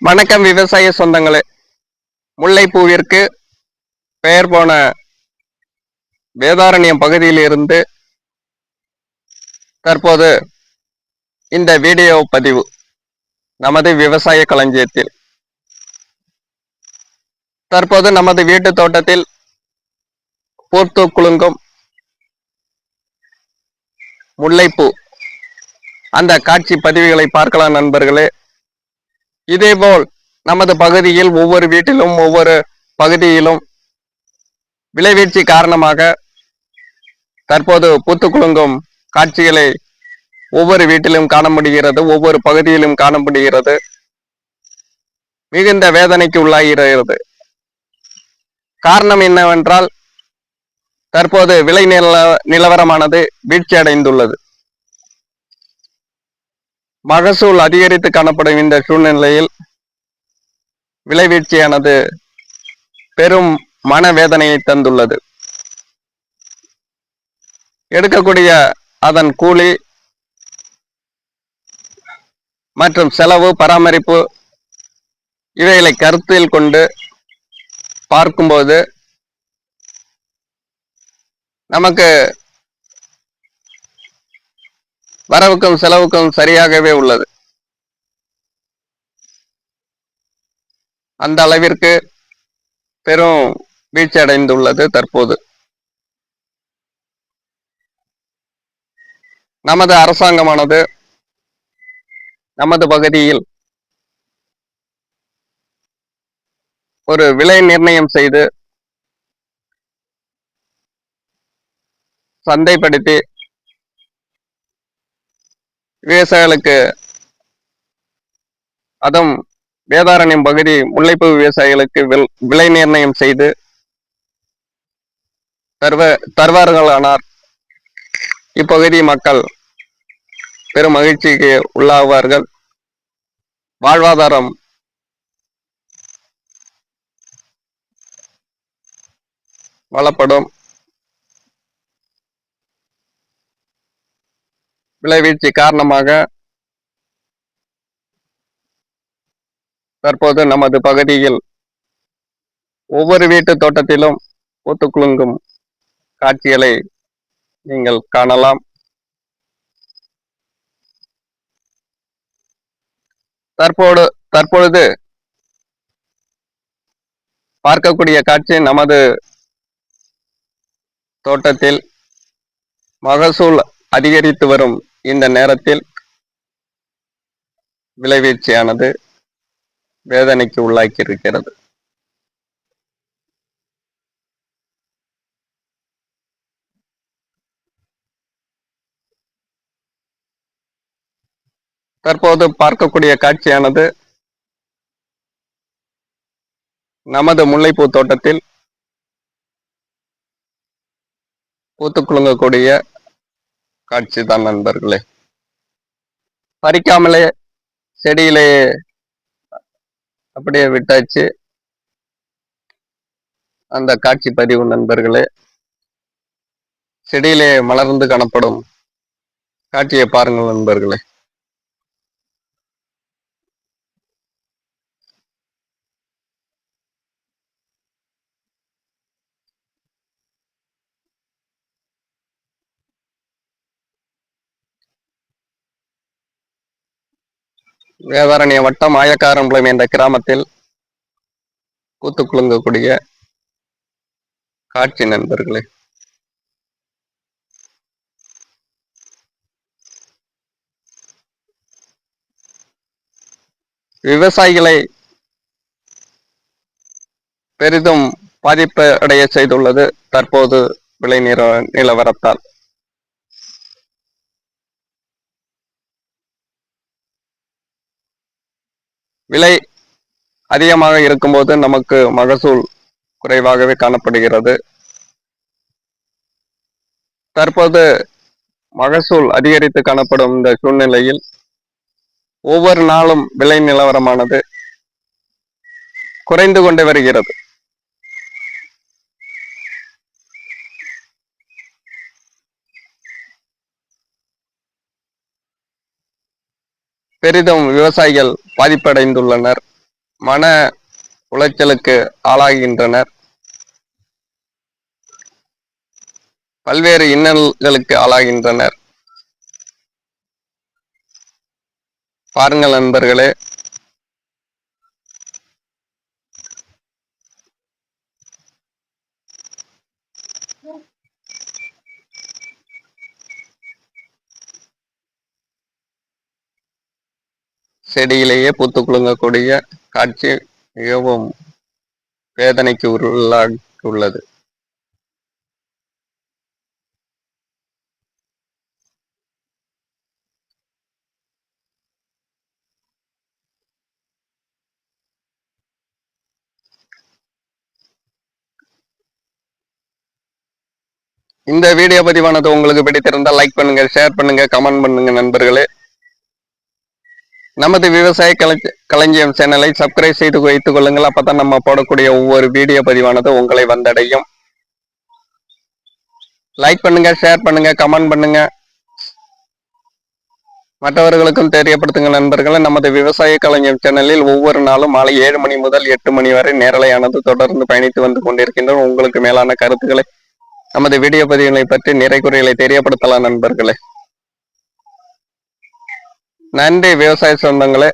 வணக்கம் விவசாய சொந்தங்களே. முல்லைப்பூவிற்கு பெயர் போன வேதாரண்யம் பகுதியில் இருந்து தற்போது இந்த வீடியோ பதிவு நமது விவசாய களஞ்சியத்தில். தற்போது நமது வீட்டு தோட்டத்தில் பூத்து குலுங்கும் முல்லைப்பூ அந்த காட்சி பதிவுகளை பார்க்கலாம் நண்பர்களே. இதேபோல் நமது பகுதியில் ஒவ்வொரு வீட்டிலும் ஒவ்வொரு பகுதியிலும் விளைவீழ்ச்சி காரணமாக தற்போது பூத்து குலுங்கும் காட்சிகளை ஒவ்வொரு வீட்டிலும் காண முடிகிறது, ஒவ்வொரு பகுதியிலும் காணப்படுகிறது. மிகுந்த வேதனைக்கு உள்ளாகிறது. காரணம் என்னவென்றால் தற்போது விலை நிலவரமானது வீழ்ச்சி அடைந்துள்ளது. மகசூல் அதிகரித்து காணப்படும் இந்த சூழ்நிலையில் விலை வீழ்ச்சியானது பெரும் மனவேதனையை தந்துள்ளது. எடுக்கக்கூடிய அதன் கூலி மற்றும் செலவு, பராமரிப்பு இவைகளை கருத்தில் கொண்டு பார்க்கும்போது நமக்கு வரவுக்கும் செலவுக்கும் சரியாகவே உள்ளது. அந்த அளவிற்கு பெரும் வீழ்ச்சி அடைந்துள்ளது. தற்போது நமது அரசாங்கமானது நமது பகுதியில் ஒரு விலை நிர்ணயம் செய்து சந்தைப்படுத்தி விவசாயிகளுக்கு, அதுவும் வேதாரண்யம் பகுதி முல்லைப்பூ விவசாயிகளுக்கு விலை நிர்ணயம் செய்து தருவார்களானார் இப்பகுதி மக்கள் பெரும் மகிழ்ச்சிக்கு உள்ளாவார்கள். வாழ்வாதாரம் வளப்படும். விளைவீழ்ச்சி காரணமாக தற்போது நமது பகுதியில் ஒவ்வொரு வீட்டு தோட்டத்திலும் பூத்து குலுங்கும் காட்சிகளை நீங்கள் காணலாம். தற்பொழுது பார்க்கக்கூடிய காட்சி நமது தோட்டத்தில் மகசூல் அதிகரித்து வரும் இந்த நேரத்தில் விளைவீழ்ச்சியானது வேதனைக்கு உள்ளாக்கி இருக்கிறது. தற்போது பார்க்கக்கூடிய காட்சியானது நமது முல்லைப்பூ தோட்டத்தில் பூத்து குலுங்கக்கூடிய காட்சி தான் நண்பர்களே. பறிக்காமலே செடியிலே அப்படியே விட்டாச்சு அந்த காட்சி பதிவு நண்பர்களே. செடியிலே மலர்ந்து காணப்படும் காட்சியை பாருங்கள் நண்பர்களே. வேதாரண்ய வட்டம் ஆயக்காரம்பலம் என்ற கிராமத்தில் பூத்து குலுங்கக்கூடிய காட்சி நண்பர்களே. விவசாயிகளை பெரிதும் பாதிப்பு அடைய செய்துள்ளது தற்போது விலை நிலவரத்தால். விலை அதிகமாக இருக்கும்போது நமக்கு மகசூல் குறைவாகவே காணப்படுகிறது. தற்போது மகசூல் அதிகரித்து காணப்படும் இந்த சூழ்நிலையில் ஒவ்வொரு நாளும் விலை நிலவரமானது குறைந்து கொண்டு வருகிறது. பெரிதும் விவசாயிகள் பாதிப்படைந்துள்ளனர். மன உளைச்சலுக்கு ஆளாகின்றனர். பல்வேறு இன்னல்களுக்கு ஆளாகின்றனர். பாருங்கள் நண்பர்களே, செடியிலேயே பூத்து குலுங்கக்கூடிய காட்சி மிகவும் வேதனைக்கு உள்ளாகியுள்ளது. இந்த வீடியோ பதிவானது உங்களுக்கு பிடித்திருந்தால் லைக் பண்ணுங்க, ஷேர் பண்ணுங்க, கமெண்ட் பண்ணுங்க நண்பர்களே. நமது விவசாய களஞ்சியம் சேனலை சப்ஸ்கிரைப் செய்து வைத்துக் கொள்ளுங்கள். அப்பதான் நம்ம போடக்கூடிய ஒவ்வொரு வீடியோ பதிவானது உங்களை வந்தடையும். லைக் பண்ணுங்க, ஷேர் பண்ணுங்க, கமெண்ட் பண்ணுங்க, மற்றவர்களுக்கும் தெரியப்படுத்துங்க நண்பர்களே. நமது விவசாய களஞ்சியம் சேனலில் ஒவ்வொரு நாளும் மாலை 7 மணி முதல் 8 மணி வரை நேரலையானது தொடர்ந்து பயணித்து வந்து கொண்டிருக்கின்றோம். உங்களுக்கு மேலான கருத்துக்களை நமது வீடியோ பதிவுகளை பற்றி நிறை குறைகளை தெரியப்படுத்தலாம் நண்பர்களே. நன்றி விவசாய சொந்தங்களே.